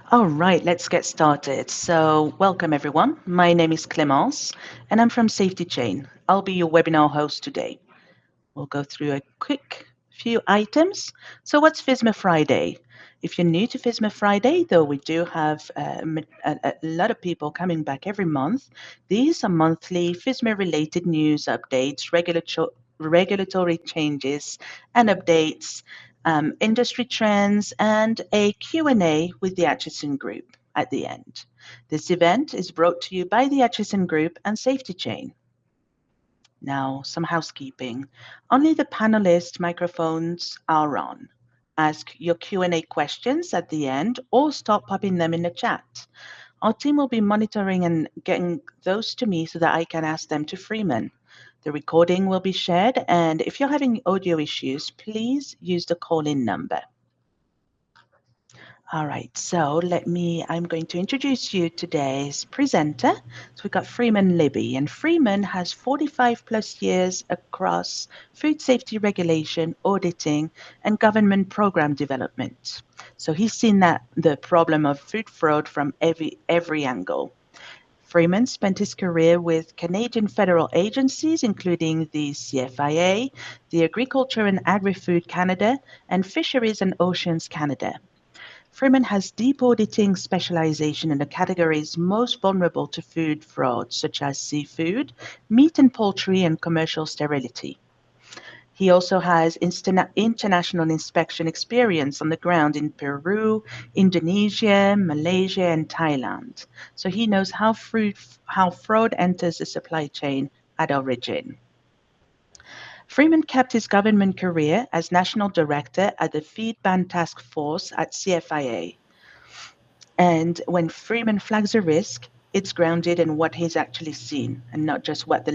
All right, let's get started. So, welcome everyone. My name is Clemence and I'm from Safety Chain. I'll be your webinar host today. We'll go through a quick few items. So, what's FISMA Friday? If you're new to FISMA Friday, though we do have a lot of people coming back every month, these are monthly FISMA related news updates, regulatory changes and updates, industry trends, and a Q&A with the Atchison Group at the end. This event is brought to you by the Atchison Group and Safety Chain. Now, some housekeeping. Only the panelist microphones are on. Ask your Q&A questions at the end or start popping them in the chat. Our team will be monitoring and getting those to me so that I can ask them to Freeman. The recording will be shared, and if you're having audio issues, please use the call-in number. All right, so I'm going to introduce you today's presenter. So we've got Freeman Libby, and Freeman has 45 plus years across food safety regulation, auditing, and government program development. So he's seen the problem of food fraud from every angle. Freeman spent his career with Canadian federal agencies, including the CFIA, the Agriculture and Agri-Food Canada, and Fisheries and Oceans Canada. Freeman has deep auditing specialization in the categories most vulnerable to food fraud, such as seafood, meat and poultry, and commercial sterility. He also has international inspection experience on the ground in Peru, Indonesia, Malaysia, and Thailand. So he knows how fraud enters the supply chain at origin. Freeman kept his government career as National Director at the Feed Ban Task Force at CFIA. And when Freeman flags a risk, it's grounded in what he's actually seen and not just what the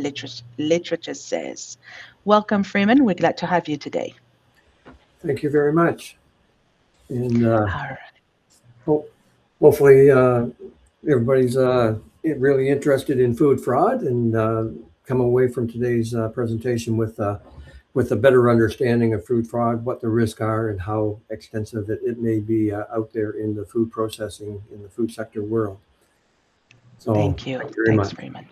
literature says. Welcome, Freeman. We're glad to have you today. Thank you very much. And All right. hopefully everybody's really interested in food fraud and come away from today's presentation with a better understanding of food fraud, what the risks are, and how extensive it may be out there in the food processing, in the food sector world. So, Thank you. Thank you very Thanks, much. Freeman.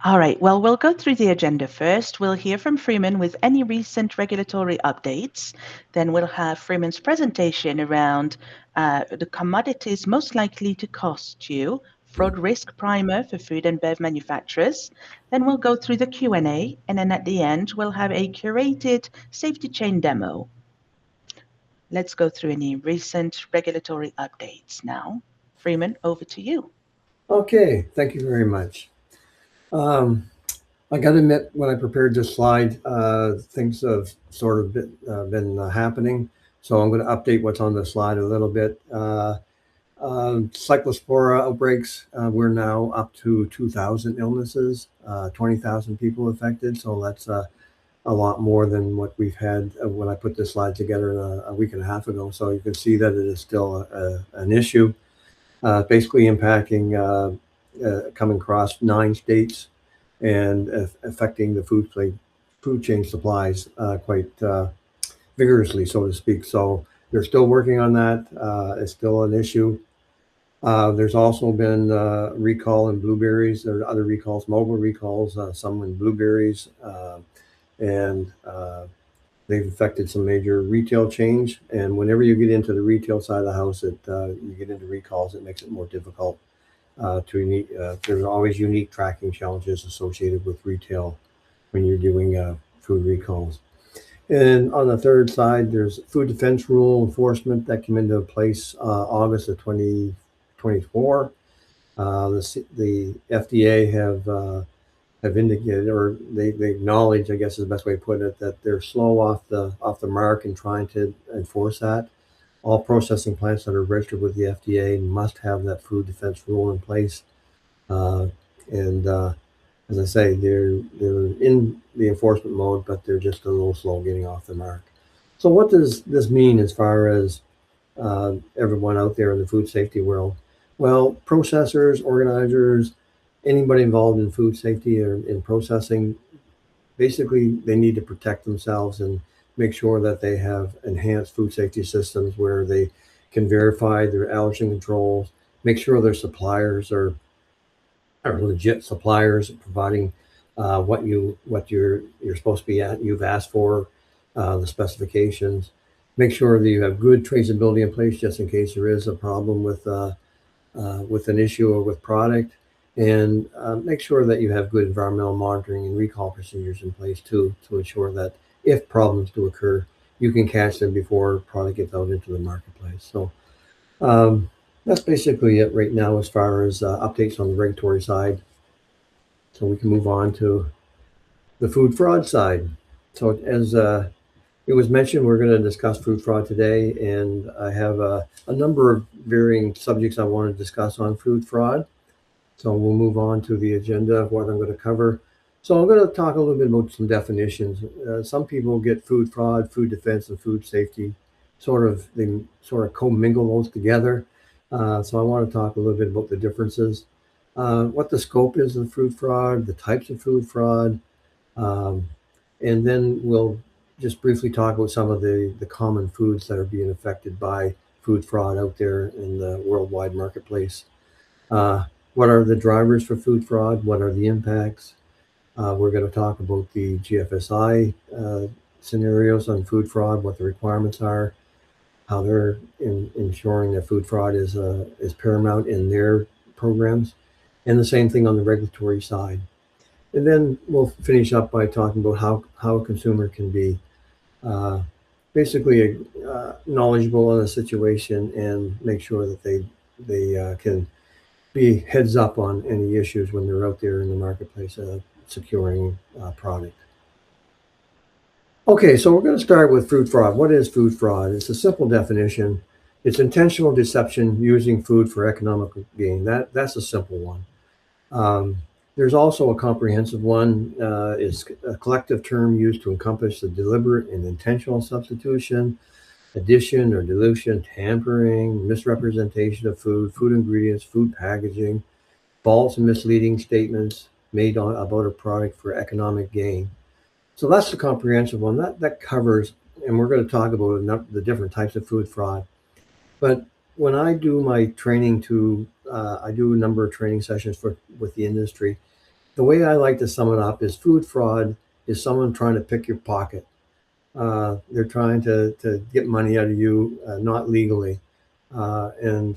All right. Well, we'll go through the agenda first. We'll hear from Freeman with any recent regulatory updates. Then we'll have Freeman's presentation around the commodities most likely to cost you, fraud risk primer for food and bev manufacturers. Then we'll go through the Q&A, and then at the end, we'll have a curated safety chain demo. Let's go through any recent regulatory updates now. Freeman, over to you. Okay, thank you very much. I got to admit, when I prepared this slide, things have sort of been happening. So I'm going to update what's on the slide a little bit. Cyclospora outbreaks, we're now up to 2,000 illnesses, 20,000 people affected. So that's a lot more than what we've had when I put this slide together a week and a half ago. So you can see that it is still an issue, basically impacting coming across 9 states and affecting the food chain supplies quite vigorously, so to speak. So they're still working on that. It's still an issue. There's also been recall in blueberries. There are other recalls, mobile recalls, some in blueberries, and they've affected some major retail change. And whenever you get into the retail side of the house, you get into recalls, it makes it more difficult. There's always unique tracking challenges associated with retail when you're doing food recalls. And on the third side, there's food defense rule enforcement that came into place August of 2024. The FDA have indicated, or they acknowledge, I guess is the best way to put it, that they're slow off the mark in trying to enforce that. All processing plants that are registered with the FDA must have that food defense rule in place. As I say, they're in the enforcement mode, but they're just a little slow getting off the mark. So what does this mean as far as everyone out there in the food safety world? Well, processors, organizers, anybody involved in food safety or in processing, basically they need to protect themselves and make sure that they have enhanced food safety systems where they can verify their allergen controls, make sure their suppliers are legit suppliers providing what you're supposed to be at. You've asked for the specifications. Make sure that you have good traceability in place just in case there is a problem with an issue or with product, and make sure that you have good environmental monitoring and recall procedures in place too to ensure that if problems do occur, you can catch them before product gets out into the marketplace. So um, that's basically it right now as far as updates on the regulatory side. So we can move on to the food fraud side. So as it was mentioned, we're going to discuss food fraud today, and I have a number of varying subjects I want to discuss on food fraud. So we'll move on to the agenda of what I'm going to cover. So I'm going to talk a little bit about some definitions. Some people get food fraud, food defense, and food safety they sort of commingle those together. So I want to talk a little bit about the differences, what the scope is of food fraud, the types of food fraud, um, and then we'll just briefly talk about some of the common foods that are being affected by food fraud out there in the worldwide marketplace. Uh, what are the drivers for food fraud? What are the impacts? We're going to talk about the GFSI scenarios on food fraud, what the requirements are, how they're ensuring that food fraud is paramount in their programs, and the same thing on the regulatory side. And then we'll finish up by talking about how a consumer can be uh, basically knowledgeable in a situation and make sure that they can be heads up on any issues when they're out there in the marketplace securing product. Okay, so we're going to start with food fraud. What is food fraud? It's a simple definition. It's intentional deception using food for economic gain. That's a simple one. Um, there's also a comprehensive one. It's a collective term used to encompass the deliberate and intentional substitution, addition or dilution, tampering, misrepresentation of food, food ingredients, food packaging, false and misleading statements made about a product for economic gain. So that's the comprehensive one. That covers, and we're going to talk about the different types of food fraud. But when I do my training I do a number of training sessions with the industry. The way I like to sum it up is food fraud is someone trying to pick your pocket. They're trying to get money out of you, not legally. And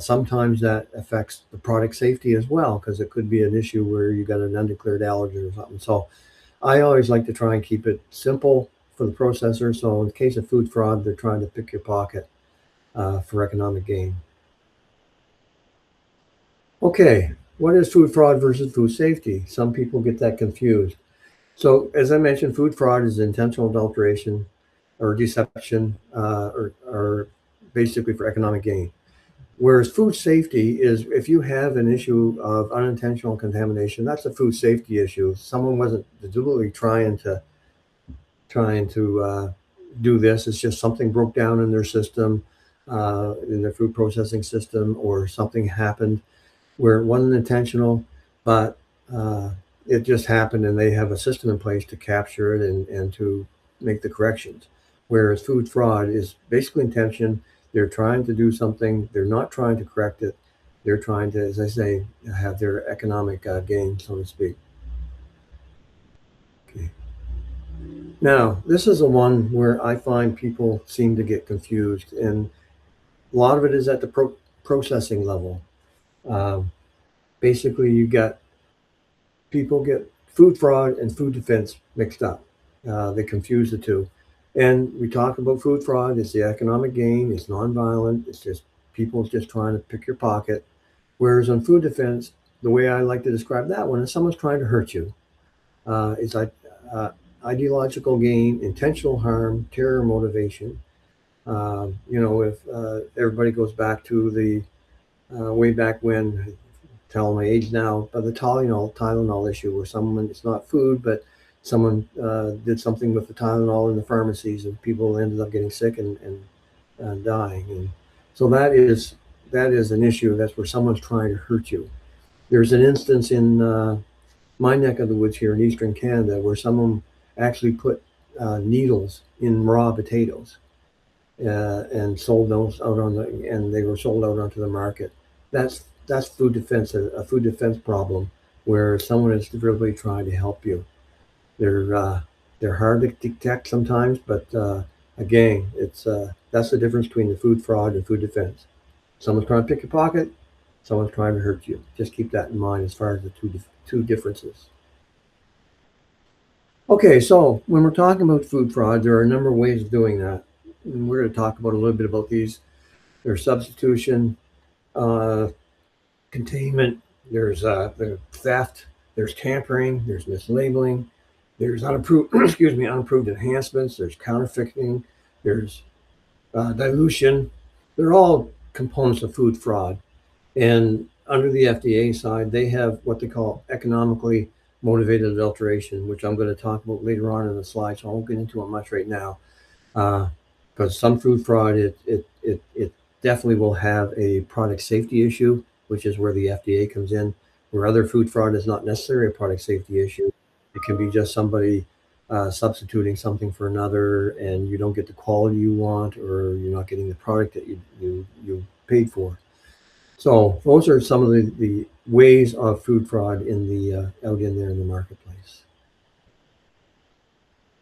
sometimes that affects the product safety as well, because it could be an issue where you got an undeclared allergen or something. So I always like to try and keep it simple for the processor. So in the case of food fraud, they're trying to pick your pocket for economic gain. Okay, what is food fraud versus food safety? Some people get that confused. So as I mentioned, food fraud is intentional adulteration or deception, or basically for economic gain. Whereas food safety is if you have an issue of unintentional contamination, that's a food safety issue. Someone wasn't deliberately trying to do this. It's just something broke down in their system, in their food processing system, or something happened where it wasn't intentional, but uh, it just happened, and they have a system in place to capture it and to make the corrections. Whereas food fraud is basically intention. They're trying to do something. They're not trying to correct it. They're trying to, as I say, have their economic gain, so to speak. Okay. Now, this is the one where I find people seem to get confused, and a lot of it is at the processing level. Um, Basically, you got people get food fraud and food defense mixed up. They confuse the two. And we talk about food fraud. It's the economic gain. It's nonviolent. It's just people just trying to pick your pocket. Whereas on food defense, the way I like to describe that one is someone's trying to hurt you. It's like ideological gain, intentional harm, terror motivation. If everybody goes back to the way back when, tell my age now, but the Tylenol issue, where someone, it's not food, but someone did something with the Tylenol in the pharmacies, and people ended up getting sick and dying. And so that is an issue. That's where someone's trying to hurt you. There's an instance in my neck of the woods here in eastern Canada where someone actually put needles in raw potatoes, and sold those out on the and they were sold out onto the market. That's food defense, a food defense problem where someone is really trying to help you. They're uh, they're hard to detect sometimes, but again, it's that's the difference between the food fraud and food defense. Someone's trying to pick your pocket, someone's trying to hurt you. Just keep that in mind as far as the two differences. Okay, so when we're talking about food fraud, there are a number of ways of doing that. And we're going to talk about a little bit about these. There's substitution, uh, containment, there's theft, there's tampering, there's mislabeling, there's unapproved excuse me unapproved enhancements, there's counterfeiting, there's dilution. They're all components of food fraud. And under the FDA side, they have what they call economically motivated adulteration, which I'm going to talk about later on in the slide, so I won't get into it much right now. Because some food fraud, it definitely will have a product safety issue, which is where the FDA comes in. Where other food fraud is not necessarily a product safety issue, it can be just somebody substituting something for another, and you don't get the quality you want, or you're not getting the product that you paid for. So those are some of the ways of food fraud in the out in there in the marketplace.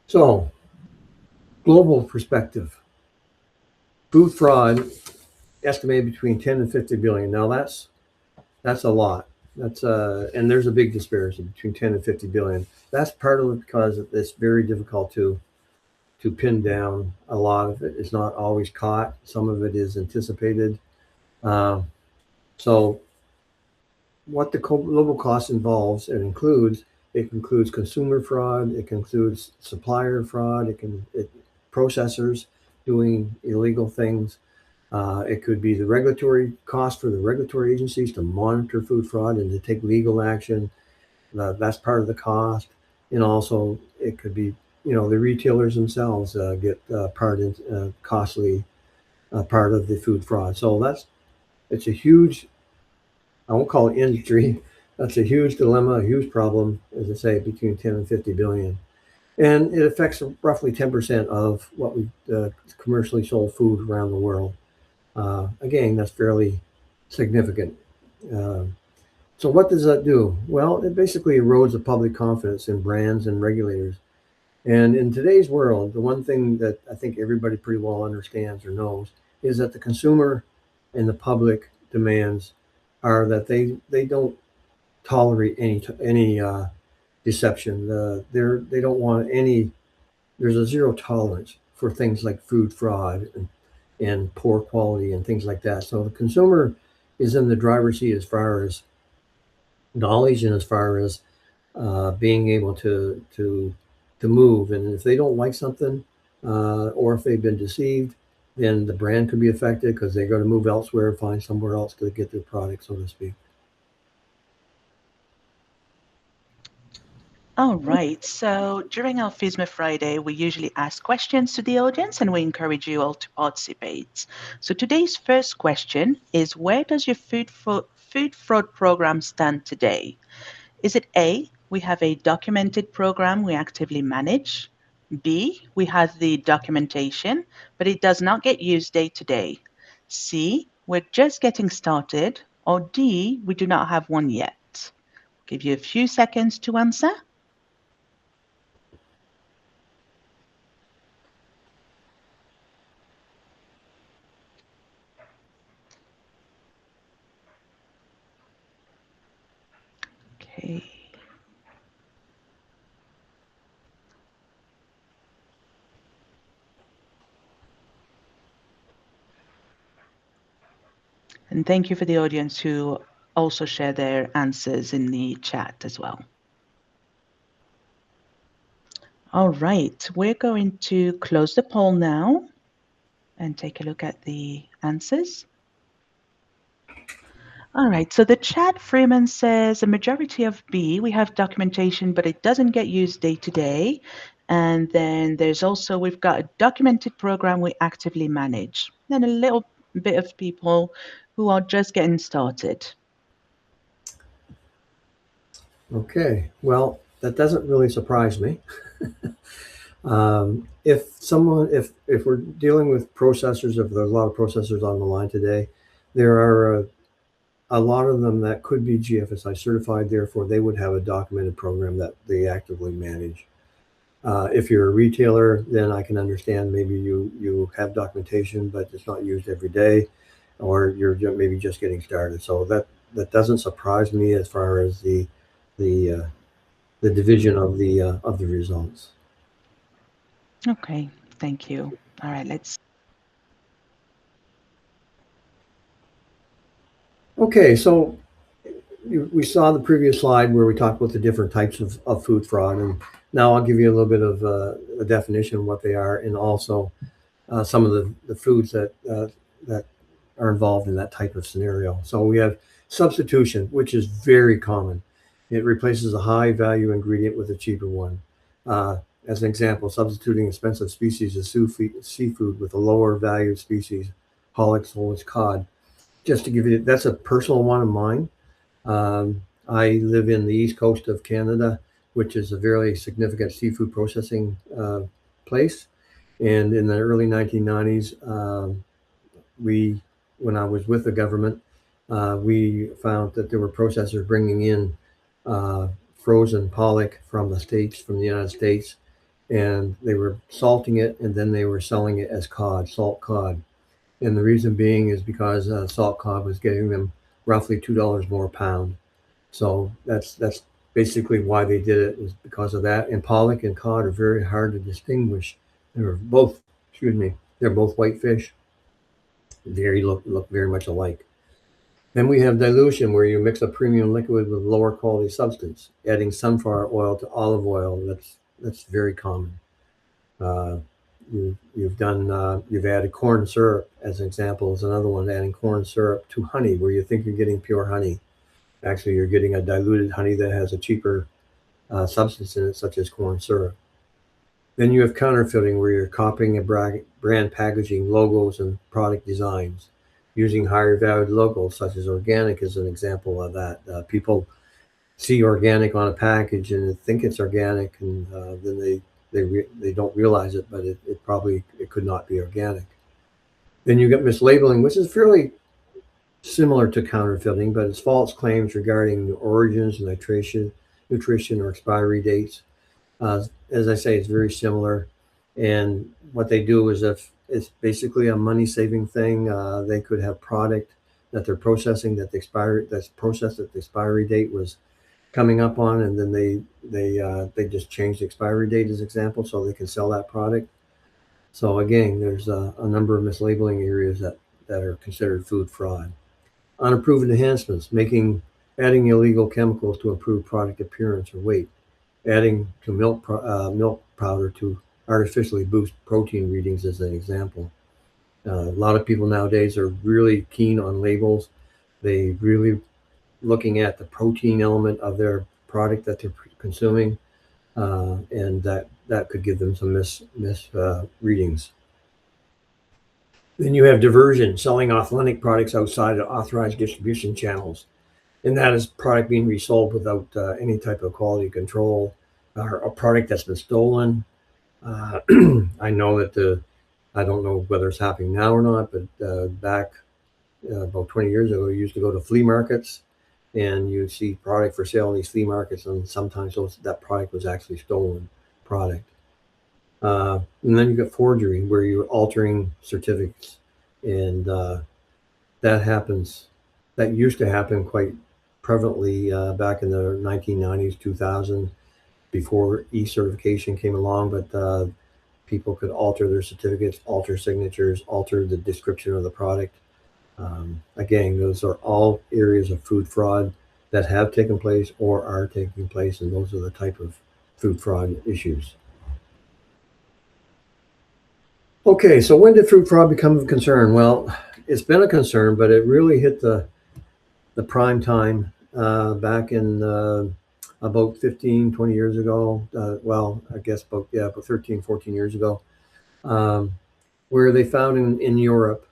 So global perspective, food fraud estimated between 10 and 50 billion. Now that's a lot. That's and there's a big disparity between 10 and 50 billion. That's part of it because it's very difficult to pin down. A lot of it is not always caught. Some of it is anticipated. Uh, so what the global cost involves and includes, it includes consumer fraud, it includes supplier fraud, it processors doing illegal things. It could be the regulatory cost for the regulatory agencies to monitor food fraud and to take legal action. That's part of the cost. And also, it could be, the retailers themselves get part in costly part of the food fraud. So it's a huge, I won't call it industry. That's a huge dilemma, a huge problem, as I say, between 10 and 50 billion. And it affects roughly 10% of what we commercially sold food around the world. Again, that's fairly significant. Uh, so, what does that do? Well, it basically erodes the public confidence in brands and regulators. And in today's world, the one thing that I think everybody pretty well understands or knows is that the consumer and the public demands are that they don't tolerate any deception. They don't want any. There's a zero tolerance for things like food fraud and poor quality and things like that. So the consumer is in the driver's seat as far as knowledge and as far as being able to move. And if they don't like something, or if they've been deceived, then the brand could be affected because they're going to move elsewhere and find somewhere else to get their product, so to speak. All right. So during our FISMA Friday, we usually ask questions to the audience and we encourage you all to participate. So today's first question is, where does your food fraud program stand today? Is it A, we have a documented program we actively manage? B, we have the documentation, but it does not get used day to day? C, we're just getting started? Or D, we do not have one yet? Give you a few seconds to answer. Okay. And thank you for the audience who also share their answers in the chat as well. All right, we're going to close the poll now and take a look at the answers. All right, so the chat, Freeman says a majority of B, we have documentation, but it doesn't get used day to day. And then there's also, we've got a documented program we actively manage. Then a little bit of people who are just getting started. Okay, well, that doesn't really surprise me. If we're dealing with processors, if there's a lot of processors on the line today, there are a lot of them that could be GFSI certified. Therefore, they would have a documented program that they actively manage. If you're a retailer, then I can understand maybe you have documentation, but it's not used every day, or you're maybe just getting started. So that doesn't surprise me as far as the the division of the results. Okay, thank you. All right, let's. Okay, so we saw the previous slide where we talked about the different types of food fraud, and now I'll give you a little bit of a definition of what they are, and also some of the foods that are involved in that type of scenario. So we have substitution, which is very common. It replaces a high value ingredient with a cheaper one. Uh, as an example, substituting expensive species of seafood with a lower value species, pollock, soles, cod. Just to give you, that's a personal one of mine. I live in the east coast of Canada, which is a very significant seafood processing place. And in the early 1990s, we, when I was with the government, we found that there were processors bringing in uh, frozen pollock from the states, from the United States, and they were salting it, and then they were selling it as cod, salt cod. And the reason being is because salt cod was getting them roughly $2 more a pound. So that's basically why they did it, is because of that. And pollock and cod are very hard to distinguish. They're both, excuse me, they're both white fish. Very look very much alike. Then we have dilution, where you mix a premium liquid with lower quality substance, adding sunflower oil to olive oil. That's very common. Uh, you've added corn syrup as an example, is another one, adding corn syrup to honey, where you think you're getting pure honey. Actually, you're getting a diluted honey that has a cheaper substance in it, such as corn syrup. Then you have counterfeiting, where you're copying a brand packaging, logos, and product designs, using higher valued logos, such as organic, is an example of that. People see organic on a package and think it's organic, and then they don't realize it, but it probably it could not be organic. Then you get mislabeling, which is fairly similar to counterfeiting, but it's false claims regarding the origins, nutrition, or expiry dates. As I say, it's very similar. And what they do is, if it's basically a money saving thing, they could have product that they're processing that's processed that the expiry date was coming up on, and then they just change the expiry date as example, so they can sell that product. So again, there's a number of mislabeling areas that are considered food fraud. Unapproved enhancements, adding illegal chemicals to improve product appearance or weight, adding to milk powder to artificially boost protein readings as an example. A lot of people nowadays are really keen on labels. They really looking at the protein element of their product that they're consuming, and that could give them some mis readings. Then you have diversion, selling authentic products outside of authorized distribution channels, and that is product being resold without any type of quality control, or a product that's been stolen. Uh, I know that I don't know whether it's happening now or not, but back about 20 years ago, you used to go to flea markets and you see product for sale in these flea markets, and sometimes that product was actually stolen product. And then you got forgery, where you're altering certificates, and that happens. That used to happen quite prevalently back in the 1990s, 2000, before e-certification came along. But people could alter their certificates, alter signatures, alter the description of the product. Again, those are all areas of food fraud that have taken place or are taking place, and those are the type of food fraud issues. Okay, so when did food fraud become a concern? Well, it's been a concern, but it really hit the prime time back in about 15, 20 years ago. Well, I guess about 13, 14 years ago, um, where they found in Europe,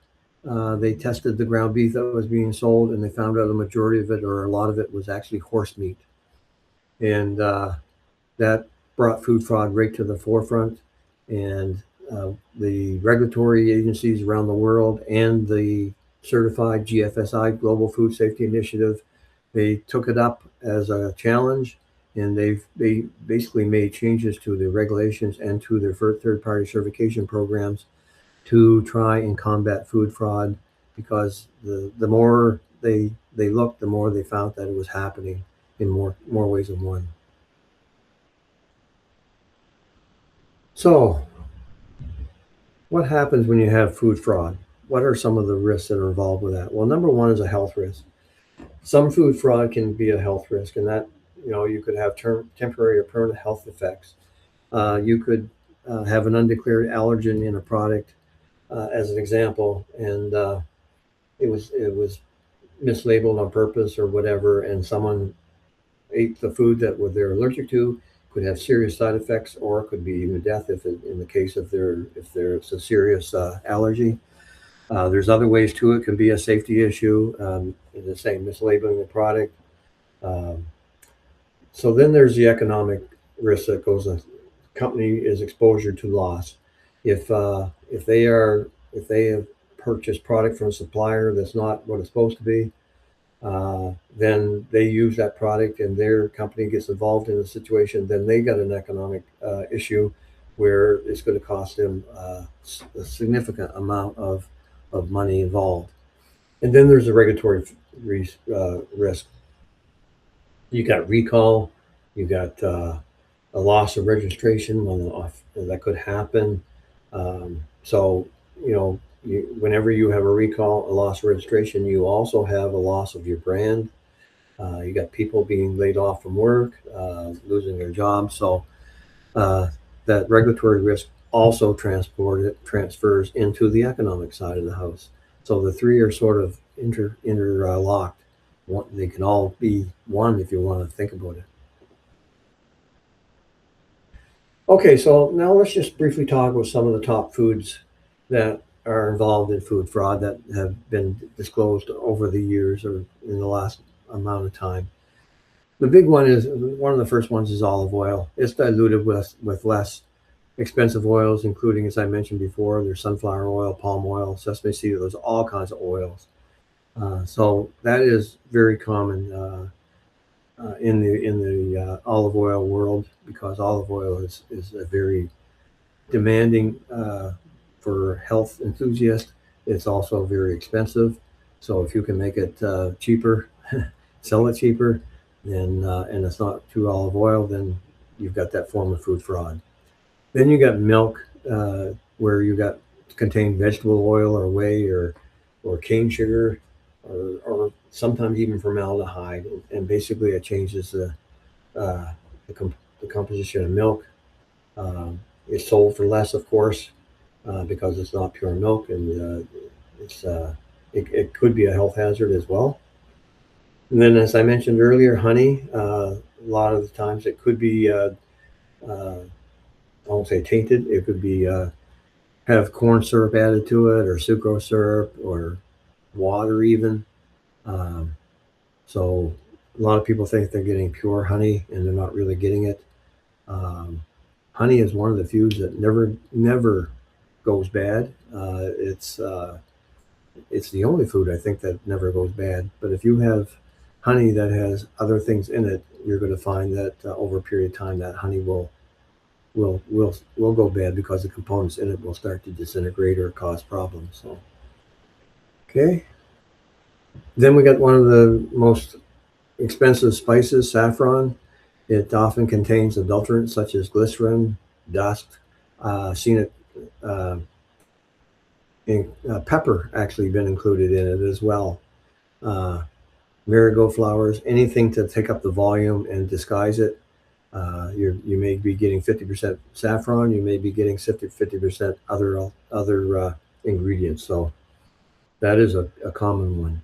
they tested the ground beef that was being sold, and they found out a majority of it, or a lot of it, was actually horse meat. And that brought food fraud right to the forefront. and uh, the regulatory agencies around the world and the certified GFSI Global Food Safety Initiative, they took it up as a challenge, and they basically made changes to the regulations and to their third party certification programs to try and combat food fraud, because the more they looked, the more they found that it was happening in more ways than one. So, what happens when you have food fraud? What are some of the risks that are involved with that? Well, number one is a health risk. Some food fraud can be a health risk, and that you could have temporary or permanent health effects. You could have an undeclared allergen in a product, as an example, and it was mislabeled on purpose or whatever, and someone ate the food that they're allergic to, could have serious side effects, or it could be even death in the case of if there's a serious allergy. There's other ways to it. It can be a safety issue, the same mislabeling the product. Um, so then there's the economic risk that goes. A company is exposure to loss. If they have purchased product from a supplier that's not what it's supposed to be, uh, then they use that product and their company gets involved in a situation, then they got an economic issue where it's going to cost them a significant amount of money involved. And then there's a regulatory risk. You got recall, you got a loss of registration that could happen. So, whenever you have a recall, a loss of registration, you also have a loss of your brand. You got people being laid off from work, losing their jobs. So uh, that regulatory risk also transfers into the economic side of the house. So the three are sort of interlocked. They can all be one if you want to think about it. Okay, so now let's just briefly talk about some of the top foods that are involved in food fraud that have been disclosed over the years or in the last amount of time. The big one is one of the first ones is olive oil. It's diluted with less expensive oils, including, as I mentioned before, there's sunflower oil, palm oil, sesame seed. There's all kinds of oils. So that is very common in the olive oil world, because olive oil is a very demanding for health enthusiasts. It's also very expensive. So if you can make it cheaper, sell it cheaper, then and it's not true olive oil, then you've got that form of food fraud. Then you got milk, where you got contain vegetable oil or whey or cane sugar, or sometimes even formaldehyde, and basically it changes uh, the composition of milk. It's sold for less, of course, because it's not pure milk, and it could be a health hazard as well. And then, as I mentioned earlier, honey. A lot of the times it could be, I won't say tainted. It could be have corn syrup added to it, or sucrose syrup, or water even. Um, so a lot of people think they're getting pure honey, and they're not really getting it. Um, Honey is one of the foods that never goes bad. It's the only food I think that never goes bad. But if you have honey that has other things in it, you're going to find that over a period of time that honey will go bad, because the components in it will start to disintegrate or cause problems. So okay, then we got one of the most expensive spices, saffron. It often contains adulterants such as glycerin, dust. Seen it uh, in pepper actually been included in it as well. Uh, Marigold flowers, anything to take up the volume and disguise it. You may be getting 50% saffron. You may be getting 50% other ingredients. So that is a common one.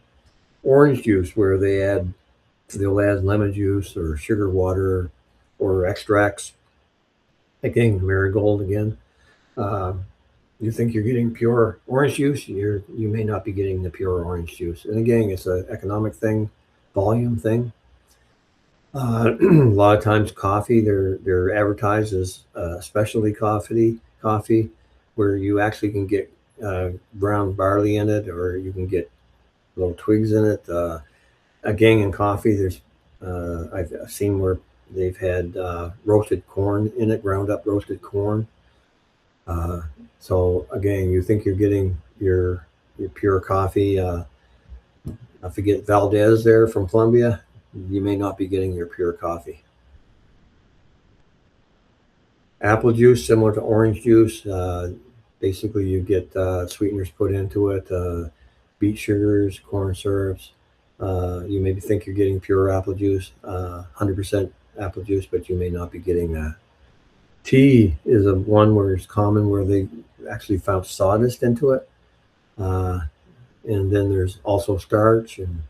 Orange juice, where they'll add lemon juice or sugar water or extracts. Again, marigold again. Um, you think you're getting pure orange juice, you may not be getting the pure orange juice. And again, it's an economic thing, volume thing. A lot of times, coffee they're advertised as specialty coffee. coffee, where you actually can get brown barley in it, or you can get little twigs in it. A gang in coffee, I've seen where they've had roasted corn in it, ground up roasted corn. Uh, so again, you think you're getting your pure coffee. I forget Valdez there from Colombia. You may not be getting your pure coffee. Apple juice, similar to orange juice. Basically, you get sweeteners put into it, beet sugars, corn syrups. You maybe think you're getting pure apple juice, 100% apple juice, but you may not be getting that. Tea is a one where it's common where they actually found sawdust into it. Uh, and then there's also starch, and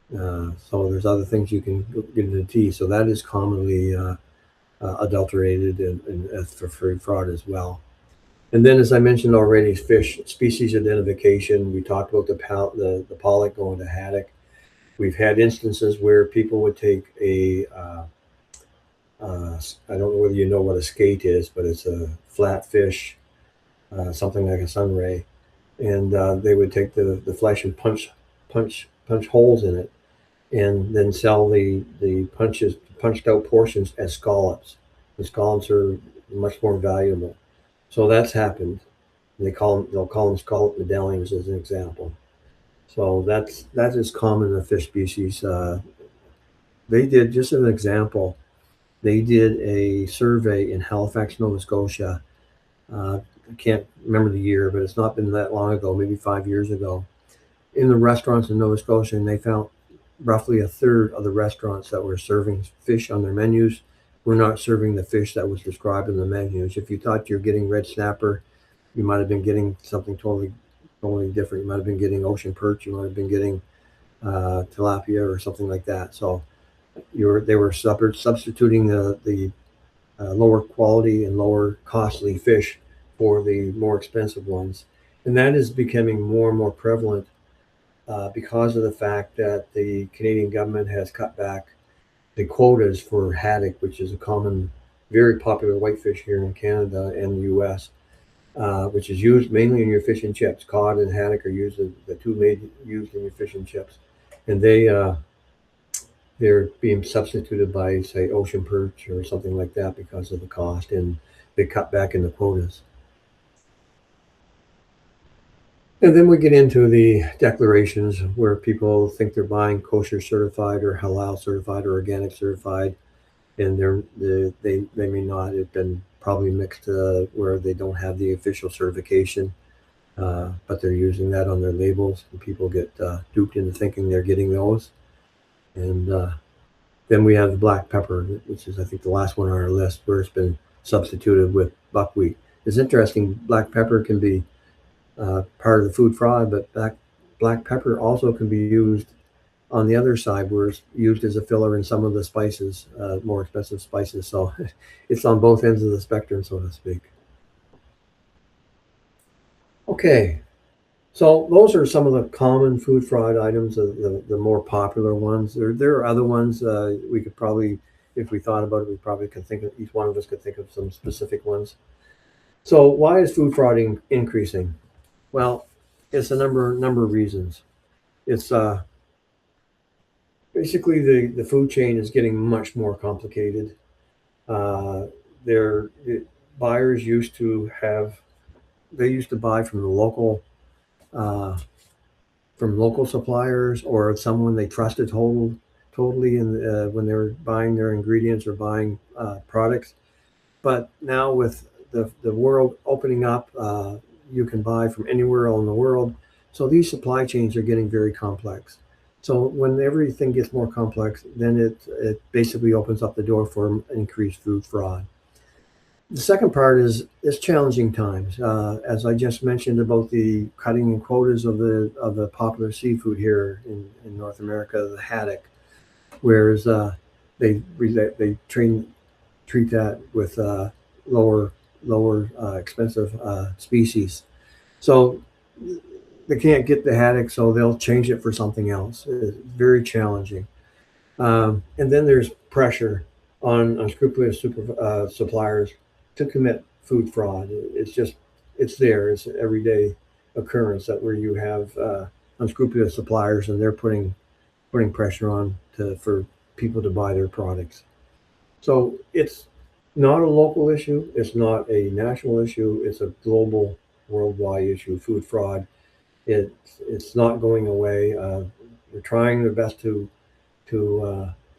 so there's other things you can get into tea. So that is commonly adulterated and for food fraud as well. And then, as I mentioned already, fish species identification. We talked about the pollock going to haddock. We've had instances where people would take I don't know whether you know what a skate is, but it's a flat fish, something like a sunray, and they would take the flesh and punch holes in it, and then sell the punched out portions as scallops. The scallops are much more valuable. So that's happened. They'll call them scallop medallions as an example. So that is common in the fish species. They did, just as an example, they did a survey in Halifax, Nova Scotia. I can't remember the year, but it's not been that long ago, maybe 5 years ago. In the restaurants in Nova Scotia, and they found roughly a third of the restaurants that were serving fish on their menus were not serving the fish that was described in the menus. If you thought you're getting red snapper, you might have been getting something totally different. You might have been getting ocean perch. You might have been getting tilapia or something like that. So they were substituting the lower quality and lower costly fish for the more expensive ones, and that is becoming more and more prevalent because of the fact that the Canadian government has cut back the quotas for haddock, which is a common, very popular whitefish here in Canada and the U.S., which is used mainly in your fish and chips. Cod and haddock are used the two made used in your fish and chips, and they're being substituted by, say, ocean perch or something like that because of the cost, and they cut back in the quotas. And then we get into the declarations where people think they're buying kosher certified or halal certified or organic certified, and they may not have been probably mixed where they don't have the official certification, but they're using that on their labels, and people get duped into thinking they're getting those. And then we have the black pepper, which is, I think, the last one on our list, where it's been substituted with buckwheat. It's interesting. Black pepper can be part of the food fraud, but black pepper also can be used on the other side, where it's used as a filler in some of the spices, more expensive spices. So it's on both ends of the spectrum, so to speak. Okay, so those are some of the common food fraud items, the more popular ones. There are other ones we could probably, if we thought about it, we probably could think of, each one of us could think of some specific ones. So why is food fraud increasing? Well, it's a number of reasons. It's basically the food chain is getting much more complicated. Uh, their buyers used to buy uh, from local suppliers or someone they trusted totally when they were buying their ingredients or buying products. But now with the world opening up, you can buy from anywhere in the world. So these supply chains are getting very complex. So when everything gets more complex, then it basically opens up the door for increased food fraud. The second part is challenging times. As I just mentioned about the cutting in quotas of the popular seafood here in North America, the haddock, whereas they treat that with lower expensive species. So they can't get the haddock, so they'll change it for something else. It's very challenging. And then there's pressure on unscrupulous suppliers to commit food fraud. It's there. It's an everyday occurrence that where you have unscrupulous suppliers and they're putting pressure on for people to buy their products. So it's not a local issue. It's not a national issue. It's a global, worldwide issue. Food fraud. It's not going away. We're trying their best to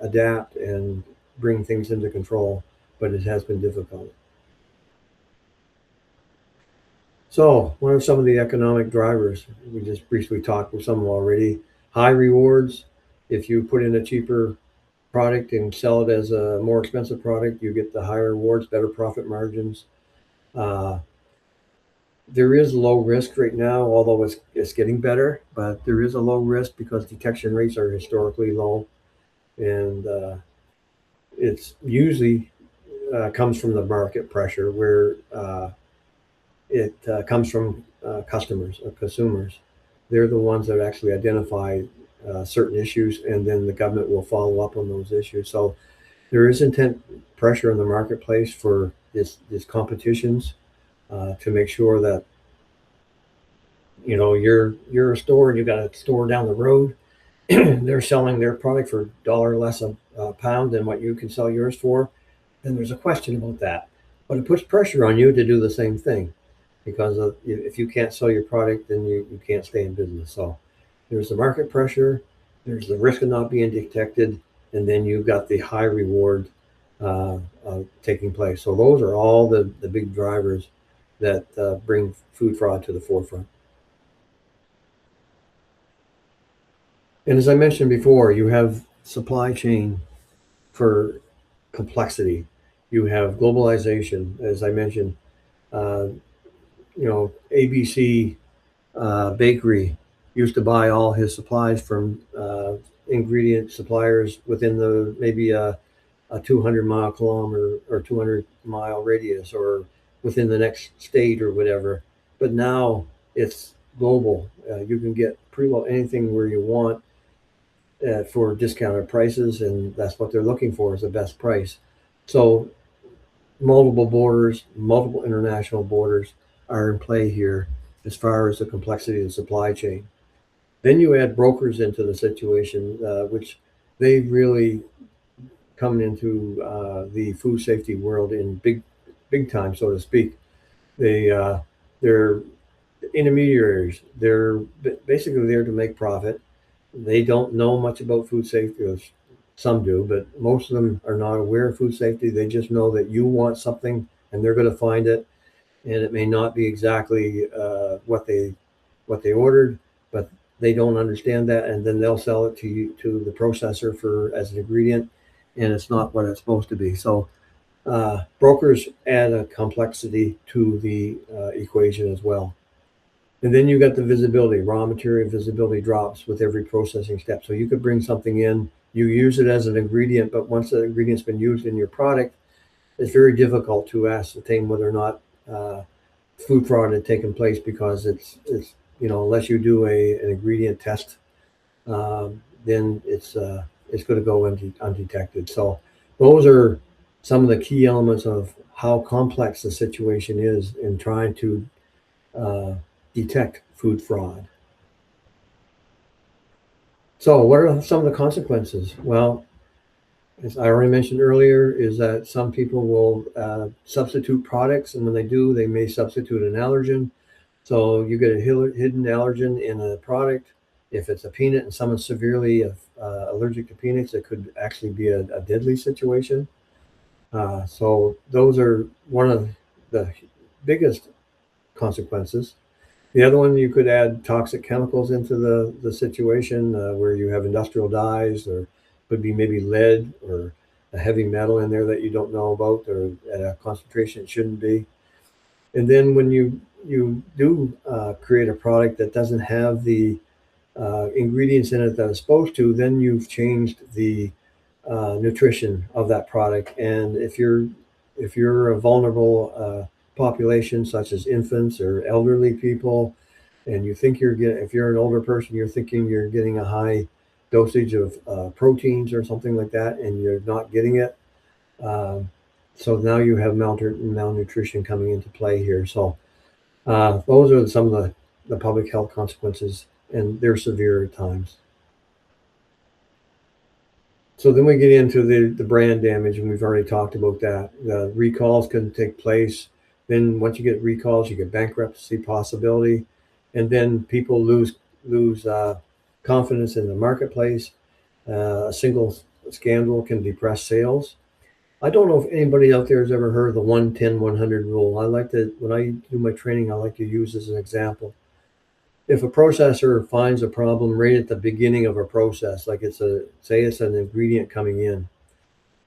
adapt and bring things into control, but it has been difficult. So, what are some of the economic drivers? We just briefly talked with some already. High rewards. If you put in a cheaper product and sell it as a more expensive product, you get the higher rewards, better profit margins. Uh, there is low risk right now, although it's getting better, but there is a low risk because detection rates are historically low, and it's usually comes from the market pressure where it comes from customers or consumers. They're the ones that actually identify certain issues, and then the government will follow up on those issues. So there is intent pressure in the marketplace for these competitions to make sure that you're a store and you got a store down the road. They're selling their product for a dollar less a pound than what you can sell yours for. Then there's a question about that, but it puts pressure on you to do the same thing because if you can't sell your product, then you can't stay in business. So there's the market pressure, there's the risk of not being detected, and then you've got the high reward uh, taking place. So those are all the big drivers that bring food fraud to the forefront. And as I mentioned before, you have supply chain for complexity. You have globalization, as I mentioned. Uh, ABC bakery used to buy all his supplies from ingredient suppliers within the maybe a 200-mile kilometer or 200-mile radius or within the next state or whatever. But now it's global. You can get pretty well anything where you want for discounted prices, and that's what they're looking for is the best price. So multiple borders, multiple international borders are in play here as far as the complexity of the supply chain. Then you add brokers into the situation, which they really come into the food safety world in big time, so to speak. They're intermediaries. They're basically there to make profit. They don't know much about food safety. Or some do, but most of them are not aware of food safety. They just know that you want something, and they're going to find it, and it may not be exactly what they ordered, but they don't understand that, and then they'll sell it to you to the processor for as an ingredient, and it's not what it's supposed to be. So brokers add a complexity to the equation as well. And then you got the visibility, raw material visibility drops with every processing step. So you could bring something in, you use it as an ingredient, but once the ingredient's been used in your product, it's very difficult to ascertain whether or not uh, food fraud had taken place because it's unless you do an ingredient test, then it's going to go undetected. So those are some of the key elements of how complex the situation is in trying to uh, detect food fraud. So what are some of the consequences? Well, as I already mentioned earlier, is that some people will substitute products, and when they do, they may substitute an allergen. So you get a hidden allergen in a product. If it's a peanut and someone's severely allergic to peanuts, it could actually be a deadly situation. So those are one of the biggest consequences. The other one, you could add toxic chemicals into the situation where you have industrial dyes, or could be maybe lead or a heavy metal in there that you don't know about, or at a concentration it shouldn't be. And then when you do create a product that doesn't have the ingredients in it that it's supposed to, then you've changed the nutrition of that product. And if you're a vulnerable population, such as infants or elderly people, and you think you're getting, if you're an older person, you're thinking you're getting a high dosage of proteins or something like that, and you're not getting it. Um, So now you have malnutrition coming into play here. So those are some of the public health consequences, and they're severe at times. So then we get into the brand damage, and we've already talked about that. The recalls can take place. Then once you get recalls, you get bankruptcy possibility, and then people lose confidence in the marketplace. A single scandal can depress sales. I don't know if anybody out there has ever heard of the 110-100 rule. I like to, when I do my training, I like to use this as an example. If a processor finds a problem right at the beginning of a process, like say it's an ingredient coming in,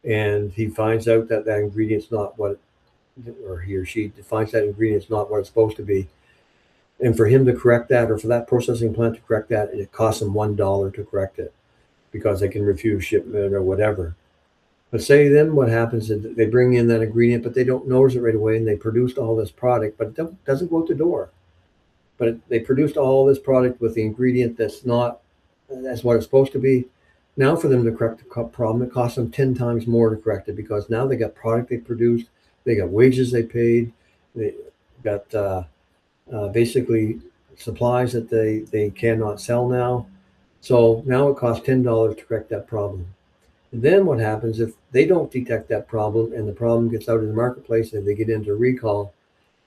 and he finds out that that ingredient's not what, or he or she finds that ingredient's not what it's supposed to be, and for him to correct that, or for that processing plant to correct that, it costs them $1 to correct it because they can refuse shipment or whatever. But say then what happens is they bring in that ingredient, but they don't notice it right away, and they produced all this product, but it doesn't go out the door. But they produced all this product with the ingredient that's what it's supposed to be. Now for them to correct the problem, it costs them 10 times more to correct it because now they got product they produced, they got wages they paid, they got basically supplies that they cannot sell now. So now it costs $10 to correct that problem. And then what happens if they don't detect that problem and the problem gets out in the marketplace and they get into recall?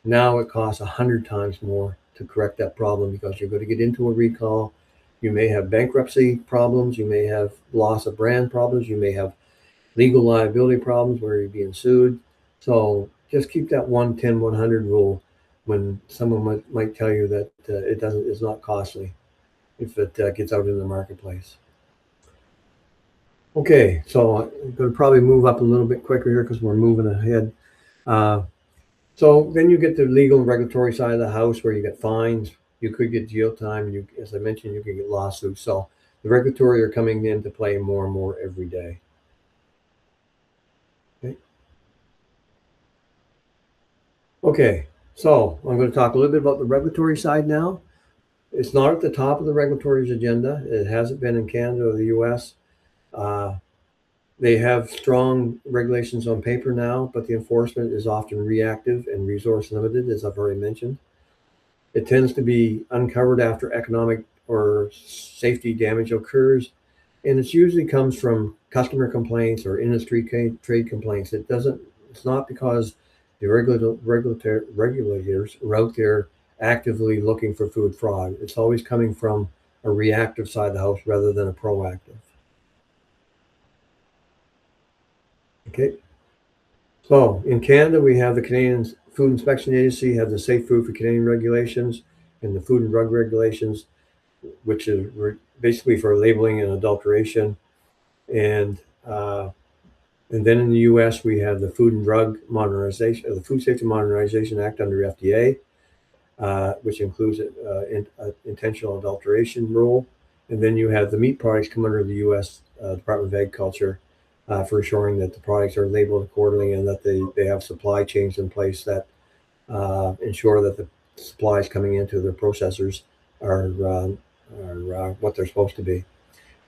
Now it costs 100 times more to correct that problem because you're going to get into a recall. You may have bankruptcy problems. You may have loss of brand problems. You may have legal liability problems where you're being sued. So just keep that 110-100 rule when someone might tell you that it's not costly if it gets out in the marketplace. Okay, so I'm going to probably move up a little bit quicker here because we're moving ahead. Uh, So then you get the legal and regulatory side of the house where you get fines, you could get jail time, you, as I mentioned, you could get lawsuits. So the regulatory are coming into play more and more every day. Okay. Okay. So I'm going to talk a little bit about the regulatory side now. It's not at the top of the regulatory's agenda. It hasn't been in Canada or the U.S. Uh, they have strong regulations on paper now, but the enforcement is often reactive and resource limited, as I've already mentioned. It tends to be uncovered after economic or safety damage occurs, and it usually comes from customer complaints or industry trade complaints. It doesn't. It's not because the regulators are out there actively looking for food fraud. It's always coming from a reactive side of the house rather than a proactive. Okay. So in Canada, we have the Canadian Food Inspection Agency, have the Safe Food for Canadian regulations, and the Food and Drug regulations, which is basically for labeling and adulteration. And uh, and then in the U.S. we have the Food and Drug Modernization, the Food Safety Modernization Act under FDA, which includes intentional adulteration rule. And then you have the meat products come under the U.S. Department of Agriculture for ensuring that the products are labeled accordingly and that they have supply chains in place that ensure that the supplies coming into their processors are what they're supposed to be.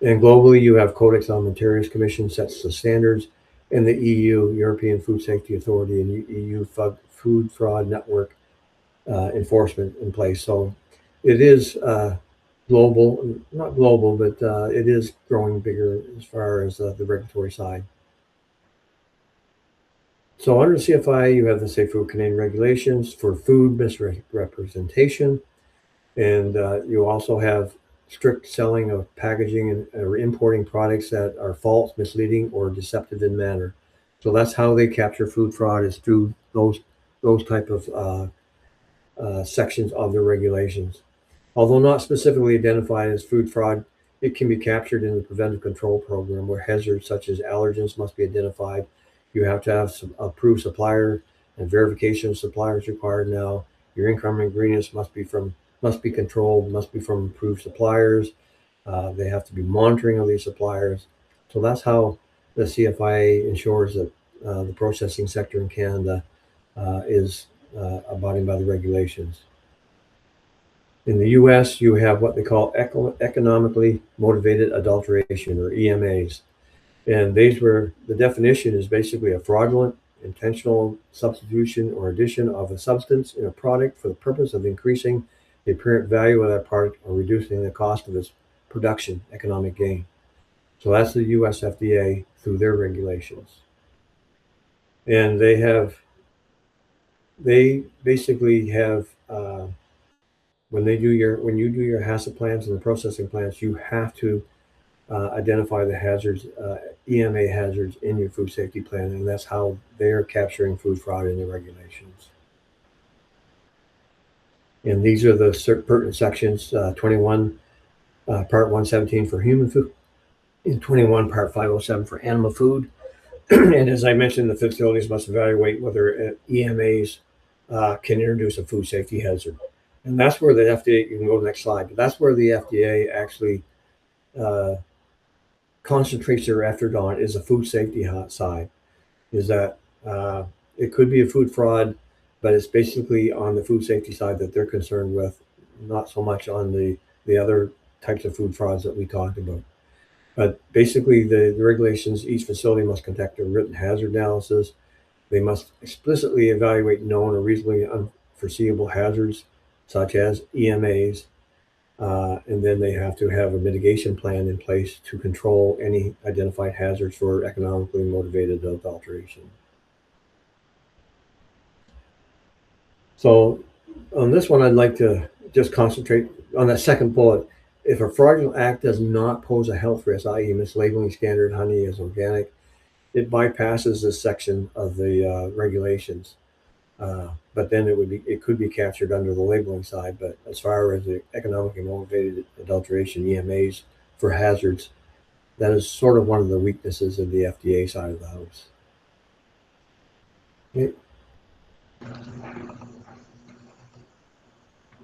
And globally, you have Codex Alimentarius Commission sets the standards, and the EU, European Food Safety Authority, and EU Food Fraud Network enforcement in place. So it is global, not global, but it is growing bigger as far as the regulatory side. So under the CFI, you have the Safe Food Canadian regulations for food misrepresentation, and you also have strict selling of packaging and or importing products that are false, misleading, or deceptive in manner. So that's how they capture food fraud is through those type of sections of the regulations. Although not specifically identified as food fraud, it can be captured in the preventive control program where hazards such as allergens must be identified. You have to have some approved supplier and verification of suppliers required now. Your incoming ingredients must be controlled, must be from approved suppliers. They have to be monitoring of these suppliers. So that's how the CFIA ensures that the processing sector in Canada is abiding by the regulations. In the US, you have what they call economically motivated adulteration or EMAs. And these were the definition is basically a fraudulent intentional substitution or addition of a substance in a product for the purpose of increasing the apparent value of that product or reducing the cost of its production, economic gain. So that's the US FDA through their regulations. And they basically have, when you do your HACCP plans and the processing plans, you have to identify the hazards, EMA hazards in your food safety plan, and that's how they're capturing food fraud in the regulations. And these are the pertinent sections: 21, Part 117 for human food, and 21, Part 507 for animal food. And as I mentioned, the facilities must evaluate whether EMAs can introduce a food safety hazard. And that's where the FDA, you can go to the next slide, but that's where the FDA actually uh, concentrates their effort on is the food safety side. Is that uh, it could be a food fraud, but it's basically on the food safety side that they're concerned with, not so much on the other types of food frauds that we talked about. But basically, the regulations, each facility must conduct a written hazard analysis. They must explicitly evaluate known or reasonably unforeseeable hazards, such as EMAs, and then they have to have a mitigation plan in place to control any identified hazards for economically motivated adulteration. So on this one, I'd like to just concentrate on that second bullet. If a fraudulent act does not pose a health risk, i.e. mislabeling standard honey as organic, it bypasses this section of the regulations. But then it could be captured under the labeling side. But as far as the economically motivated adulteration EMAs for hazards, that is sort of one of the weaknesses of the FDA side of the house. Okay.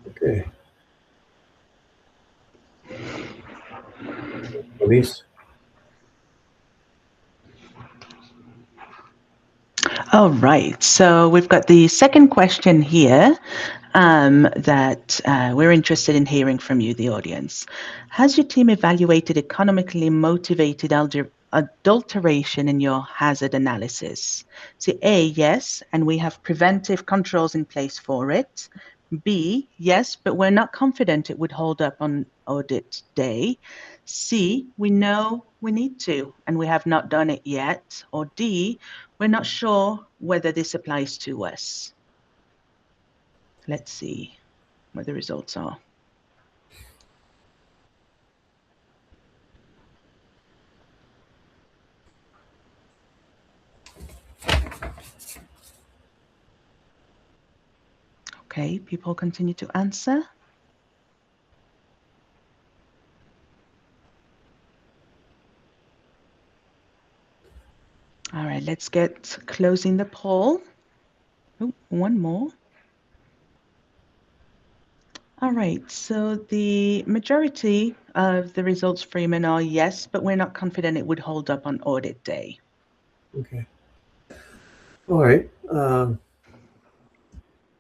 Okay. Elise? All right. So we've got the second question here that we're interested in hearing from you, the audience. Has your team evaluated economically motivated adulteration in your hazard analysis? So A, yes, and we have preventive controls in place for it. B, yes, but we're not confident it would hold up on audit day. C, we know we need to, and we have not done it yet. Or D, we're not sure whether this applies to us. Let's see what the results are. Okay, people continue to answer. All right, let's get closing the poll. Oh, one more. All right, so the majority of the results, Freeman, are yes, but we're not confident it would hold up on audit day. Okay. All right.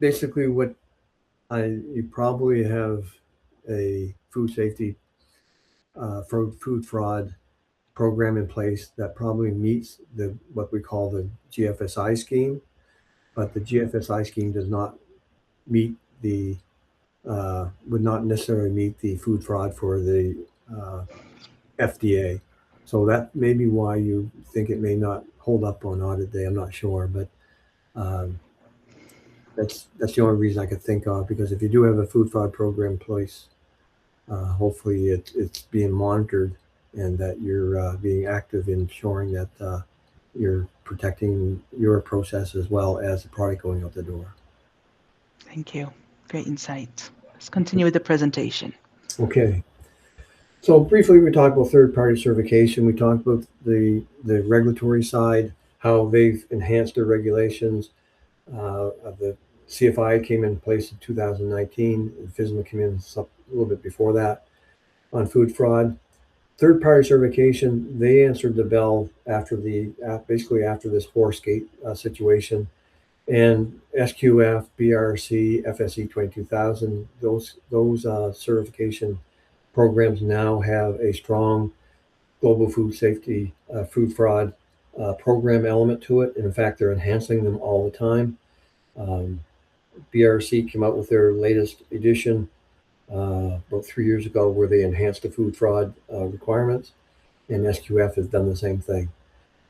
Basically, you probably have a food safety food fraud program in place that probably meets what we call the GFSI scheme, but the GFSI scheme does not meet the would not necessarily meet the food fraud for the FDA. So that may be why you think it may not hold up on audit day. I'm not sure, but um, that's the only reason I could think of, because if you do have a food fraud program in place, hopefully it's being monitored and that you're being active in ensuring that you're protecting your process as well as the product going out the door. Thank you. Great insight. Let's continue with the presentation. Okay. So briefly, we talked about third-party certification. We talked about the regulatory side, how they've enhanced their regulations. The CFI came in place in 2019. FSMA came in a little bit before that on food fraud. Third-party certification, they answered the bell after basically after this Foresgate situation. And SQF, BRC, FSE 22000, those certification programs now have a strong global food safety, food fraud program element to it. And in fact, they're enhancing them all the time. Um, BRC came out with their latest edition about 3 years ago where they enhanced the food fraud requirements, and SQF has done the same thing.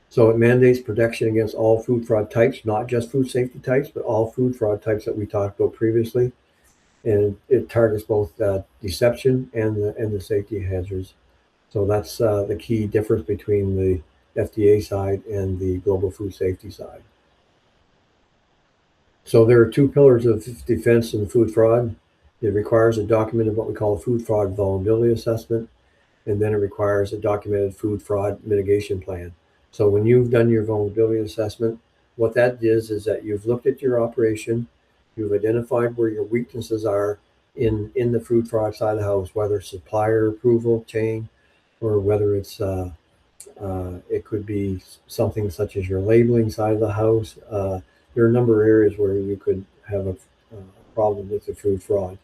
So it mandates protection against all food fraud types, not just food safety types, but all food fraud types that we talked about previously. And it targets both deception and the safety hazards. So that's the key difference between the FDA side and the global food safety side. So there are two pillars of defense in food fraud. It requires a documented what we call a food fraud vulnerability assessment, and then it requires a documented food fraud mitigation plan. So when you've done your vulnerability assessment, what that is that you've looked at your operation, you've identified where your weaknesses are in the food fraud side of the house, whether it's supplier approval chain or whether it could be something such as your labeling side of the house. There are a number of areas where you could have a problem with the food fraud.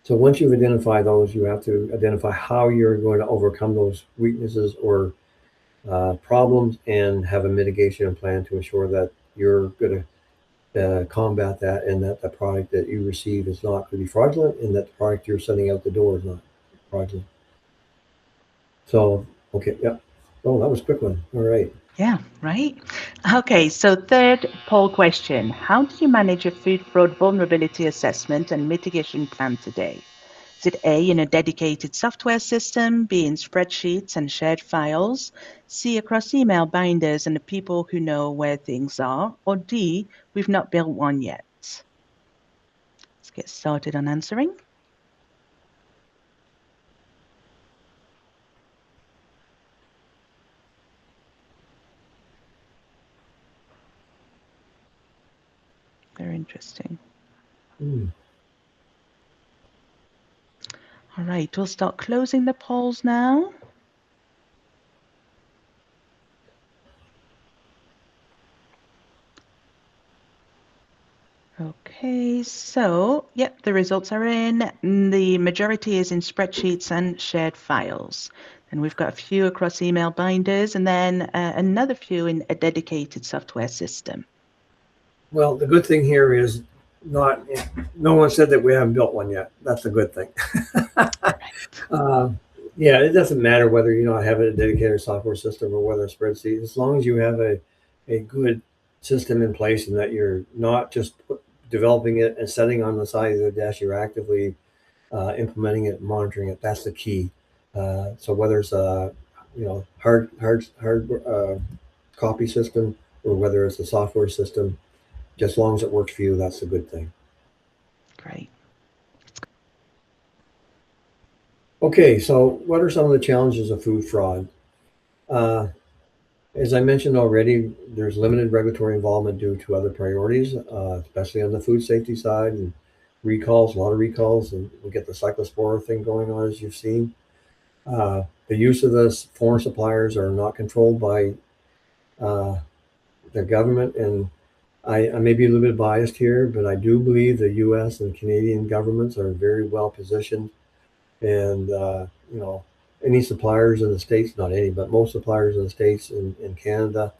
So once you've identified those, you have to identify how you're going to overcome those weaknesses or problems and have a mitigation plan to ensure that you're going to combat that and that the product that you receive is not going to be fraudulent and that the product you're sending out the door is not fraudulent. So, okay, yeah. Oh, that was a quick one. All right. Yeah, right. Okay, so third poll question. How do you manage a food fraud vulnerability assessment and mitigation plan today? Is it A, in a dedicated software system, B, in spreadsheets and shared files, C, across email binders and the people who know where things are, or D, we've not built one yet? Let's get started on answering. Very interesting. Hmm. All right, we'll start closing the polls now. Okay, so yep, the results are in. The majority is in spreadsheets and shared files. And we've got a few across email binders and then another few in a dedicated software system. Well, the good thing here is not, no one said that we haven't built one yet. That's a good thing. Right. uh, yeah, it doesn't matter whether you know have a dedicated software system or whether a spreadsheet, as long as you have a good system in place and that you're not just developing it and setting on the side of the desk, you're actively implementing it, monitoring it. That's the key. So whether it's a hard copy system or whether it's a software system, just as long as it works for you, that's a good thing. Great. Okay, so what are some of the challenges of food fraud? Uh, as I mentioned already, there's limited regulatory involvement due to other priorities, especially on the food safety side and recalls, a lot of recalls, and we get the cyclospora thing going on as you've seen. The use of the foreign suppliers are not controlled by uh, the government, and I may be a little bit biased here, but I do believe the U.S. and Canadian governments are very well positioned, and you know, any suppliers in the states, not any, but most suppliers in the states in Canada,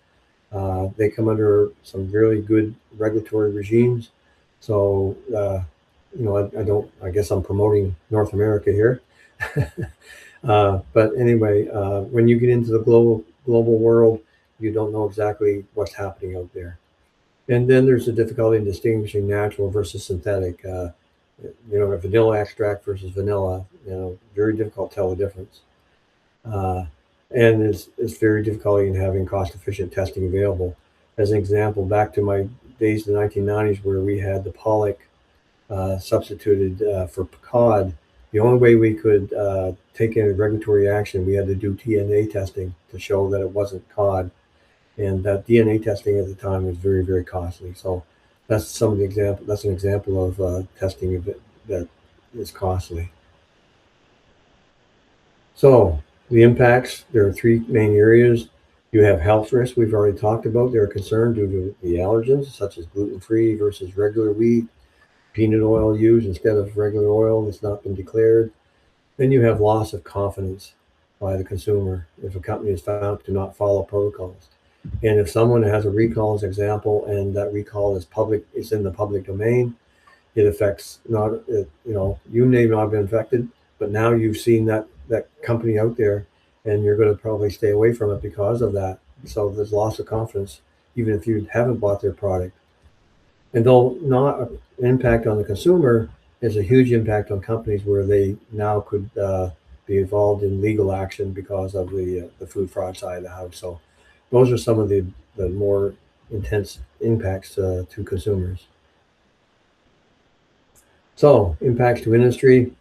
they come under some really good regulatory regimes. So I don't. I guess I'm promoting North America here. But anyway, when you get into the global world, you don't know exactly what's happening out there. And then there's the difficulty in distinguishing natural versus synthetic. A vanilla extract versus vanilla. Very difficult to tell the difference. Uh, and it's very difficult in having cost efficient testing available. As an example, back to my days in the 1990s where we had the pollock substituted for cod, the only way we could take any regulatory action, we had to do DNA testing to show that it wasn't cod. And that DNA testing at the time was very, very costly. So that's some of the example. That's an example of testing that is costly. So the impacts, there are three main areas. You have health risks we've already talked about. They're a concern due to the allergens, such as gluten-free versus regular wheat, peanut oil used instead of regular oil that's not been declared. Then you have loss of confidence by the consumer if a company is found to not follow protocols. And if someone has a recall as example, and that recall is public, it's in the public domain, it affects not, you may not have been affected, but now you've seen that company out there, and you're going to probably stay away from it because of that. So there's loss of confidence, even if you haven't bought their product. And though not an impact on the consumer, is a huge impact on companies where they now could be involved in legal action because of the food fraud side of the house. So those are some of the more intense impacts to consumers. So impacts to industry,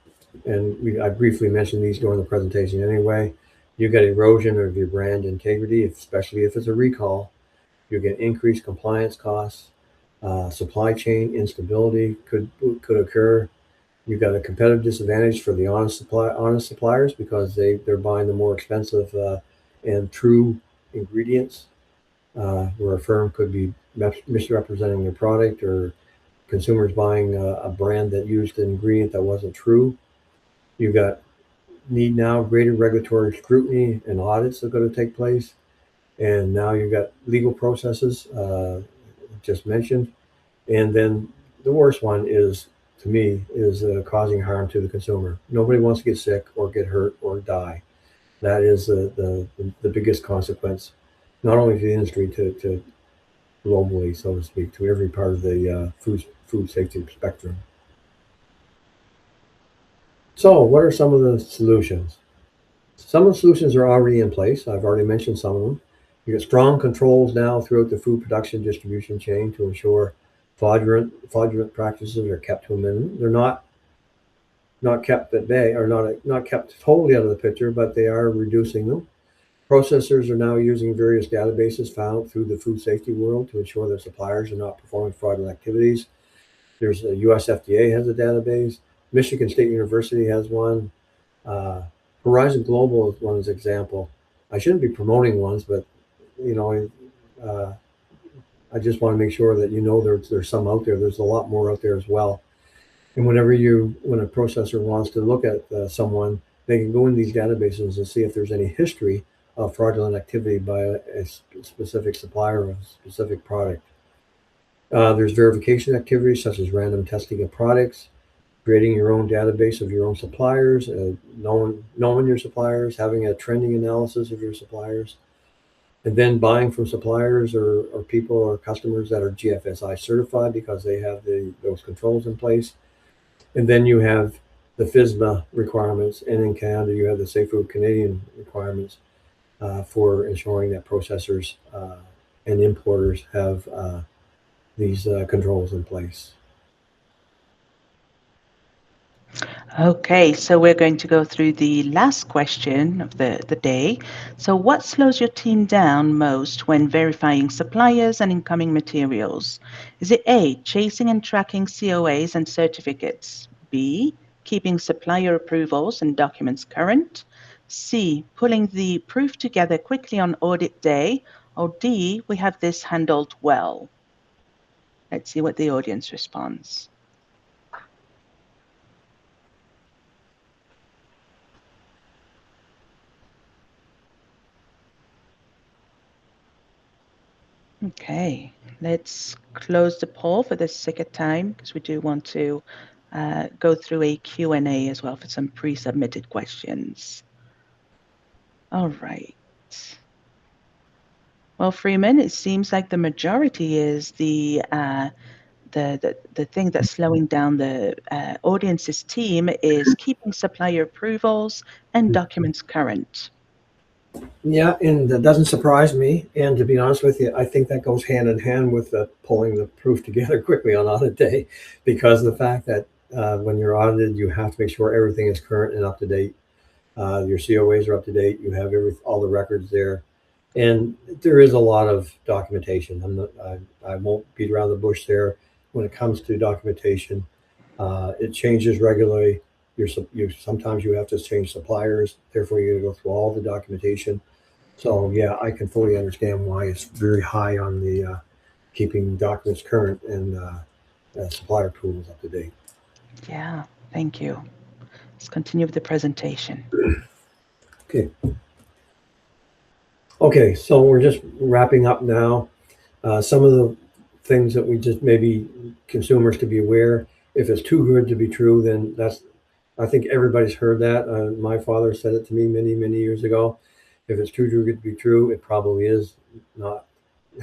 and I briefly mentioned these during the presentation anyway. You get erosion of your brand integrity, especially if it's a recall. You get increased compliance costs. Supply chain instability could occur. You've got a competitive disadvantage for the honest suppliers because they're buying the more expensive and true ingredients, where a firm could be misrepresenting their product, or consumers buying a brand that used an ingredient that wasn't true. You've got need now greater regulatory scrutiny and audits that are going to take place, and now you've got legal processes just mentioned. And then the worst one is, to me, is causing harm to the consumer. Nobody wants to get sick or get hurt or die. That is the biggest consequence, not only to the industry, to globally, so to speak, to every part of the food safety spectrum. So, what are some of the solutions? Some of the solutions are already in place. I've already mentioned some of them. You get strong controls now throughout the food production distribution chain to ensure fraudulent practices are kept to a minimum. They're not kept at bay, or not kept totally out of the picture, but they are reducing them. Processors are now using various databases found through the food safety world to ensure their suppliers are not performing fraudulent activities. There's a US FDA has a database. Michigan State University has one. Uh, Horizon Global is one as example. I shouldn't be promoting ones, but you know, uh, I just want to make sure that there's some out there. There's a lot more out there as well. And when a processor wants to look at someone, they can go in these databases and see if there's any history of fraudulent activity by a specific supplier of a specific product. There's verification activities such as random testing of products, creating your own database of your own suppliers, knowing your suppliers, having a trending analysis of your suppliers, and then buying from suppliers or people or customers that are GFSI certified because they have those controls in place. And then you have the FSMA requirements, and in Canada you have the Safe Food Canadian requirements for ensuring that processors and importers have these controls in place. Okay, so we're going to go through the last question of the day. So, what slows your team down most when verifying suppliers and incoming materials? Is it A, chasing and tracking COAs and certificates? B, keeping supplier approvals and documents current? C, pulling the proof together quickly on audit day? Or D, we have this handled well? Let's see what the audience responds. Okay, let's close the poll for the sake of time because we do want to go through a Q&A as well for some pre-submitted questions. All right. Well, Freeman, it seems like the majority is the thing that's slowing down the audience's team is keeping supplier approvals and documents current. Yeah, and that doesn't surprise me. And to be honest with you, I think that goes hand in hand with pulling the proof together quickly on audit day, because the fact that when you're audited, you have to make sure everything is current and up to date. Your COAs are up to date. You have all the records there, and there is a lot of documentation. I won't beat around the bush there when it comes to documentation. It changes regularly. Sometimes you have to change suppliers. Therefore, you go through all the documentation. So yeah, I can fully understand why it's very high on the keeping documents current and supplier approvals up to date. Yeah, thank you. Let's continue with the presentation. Okay. Okay, so we're just wrapping up now. Some of the things that we just maybe consumers to be aware. If it's too good to be true, then that's I think everybody's heard that. My father said it to me many, many years ago. If it's too good to be true, it probably is not.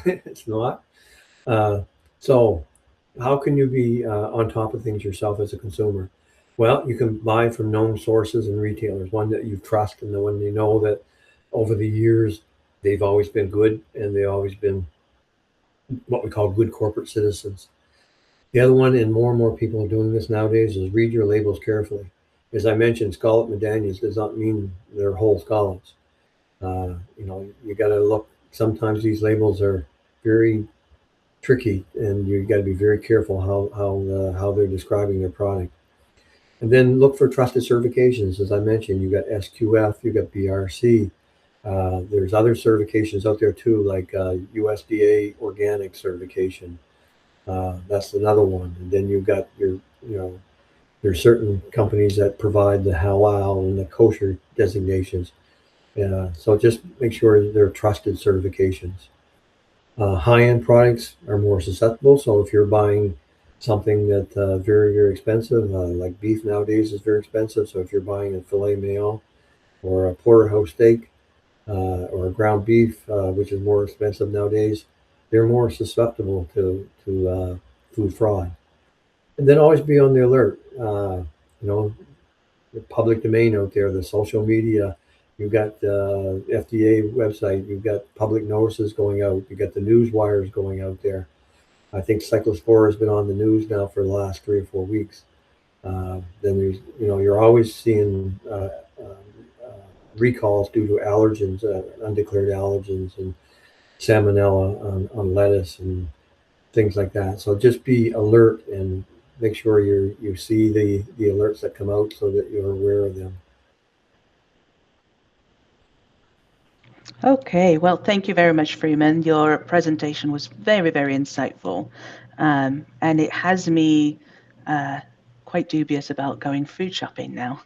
It's not. Uh, so, how can you be on top of things yourself as a consumer? Well, you can buy from known sources and retailers, one that you trust and the one you know that over the years they've always been good and they've always been what we call good corporate citizens. The other one, and more people are doing this nowadays, is read your labels carefully. As I mentioned, scallop medallions does not mean they're whole scallops. You got to look. Sometimes these labels are very tricky, and you got to be very careful how they're describing their product. And then look for trusted certifications. As I mentioned, you got SQF, you got BRC. There's other certifications out there too, like USDA organic certification. That's another one. And then you've got you know, there's certain companies that provide the halal and the kosher designations. So just make sure they're trusted certifications. High-end products are more susceptible. So if you're buying something that very expensive, like beef nowadays is very expensive. So if you're buying a filet mignon or a porterhouse steak or a ground beef, which is more expensive nowadays, they're more susceptible to food fraud. And then always be on the alert. You know, the public domain out there, the social media. You've got the FDA website. You've got public notices going out. You've got the news wires going out there. I think Cyclospora has been on the news now for the last 3 or 4 weeks. Then you're always seeing recalls due to allergens, undeclared allergens, and salmonella on lettuce and things like that. So just be alert and make sure you see the alerts that come out so that you're aware of them. Okay, well, thank you very much, Freeman. Your presentation was very insightful, and it has me uh, quite dubious about going food shopping now.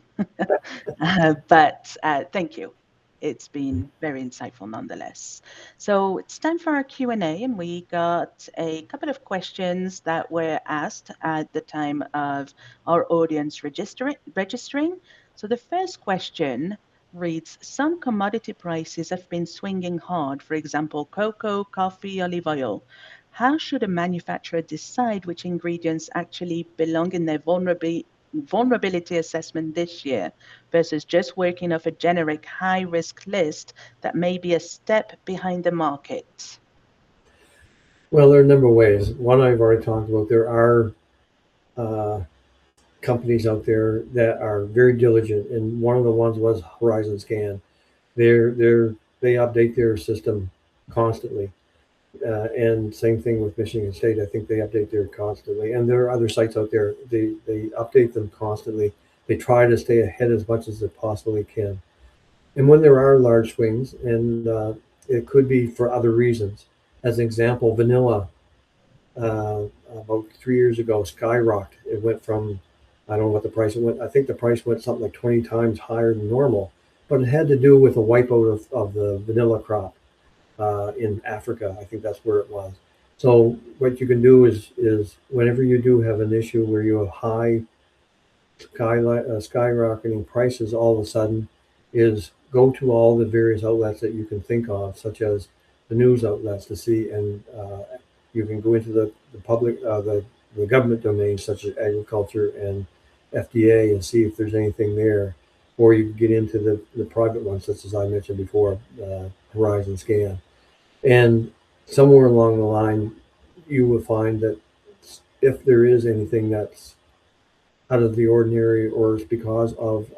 But thank you. It's been very insightful nonetheless. So it's time for our Q&A, and we got a couple of questions that were asked at the time of our audience registering. So the first question reads, some commodity prices have been swinging hard, for example, cocoa, coffee, olive oil. How should a manufacturer decide which ingredients actually belong in their vulnerability assessment this year versus just working off a generic high risk list that may be a step behind the market? Well, there are a number of ways. One I've already talked about. There are uh, companies out there that are very diligent, and one of the ones was Horizon Scan. They update their system constantly, and same thing with Michigan State. I think they update their constantly, and there are other sites out there. They update them constantly. They try to stay ahead as much as they possibly can. And when there are large swings, and it could be for other reasons. As an example, vanilla uh, about 3 years ago skyrocketed. It went from, I don't know what the price it went. I think the price went something like 20 times higher than normal, but it had to do with a wipeout of the vanilla crop in Africa. I think that's where it was. So what you can do is whenever you do have an issue where you have high skyrocketing prices all of a sudden, is go to all the various outlets that you can think of, such as the news outlets to see, and you can go into the public, the government domains such as agriculture and FDA and see if there's anything there. Or you can get into the private ones, such as I mentioned before, Horizon Scan. And somewhere along the line, you will find that if there is anything that's out of the ordinary or it's because of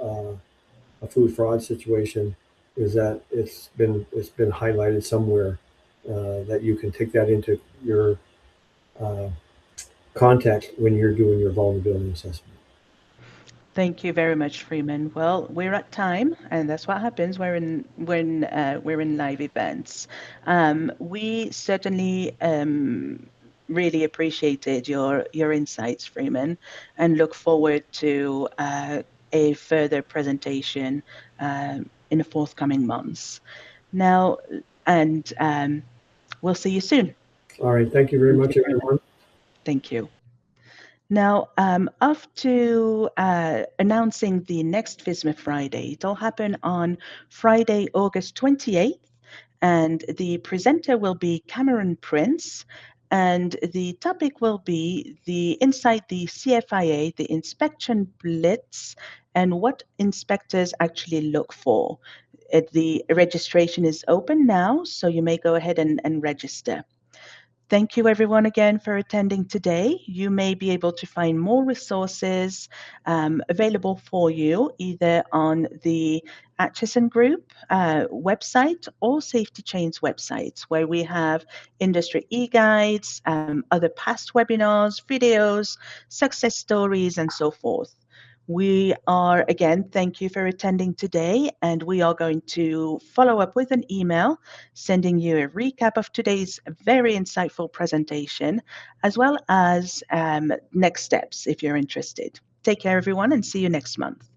a food fraud situation, is that it's been highlighted somewhere that you can take that into your uh, context when you're doing your vulnerability assessment. Thank you very much, Freeman. Well, we're at time, and that's what happens when we're in live events. We certainly really appreciated your insights, Freeman, and look forward to a further presentation in the forthcoming months. Now, And we'll see you soon. All right. Thank you very Thank much, you very much. everyone. Thank you. Now, after announcing the next FISMA Friday, it'll happen on Friday, August 28th, and the presenter will be Cameron Prince, and the topic will be the inside the CFIA, the inspection blitz, and what inspectors actually look for. The registration is open now, so you may go ahead and register. Thank you, everyone, again for attending today. You may be able to find more resources available for you either on the Atchison Group website or Safety Chain's websites, where we have industry e-guides, other past webinars, videos, success stories, and so forth. We are, again, thank you for attending today, and we are going to follow up with an email sending you a recap of today's very insightful presentation, as well as next steps if you're interested. Take care, everyone, and see you next month.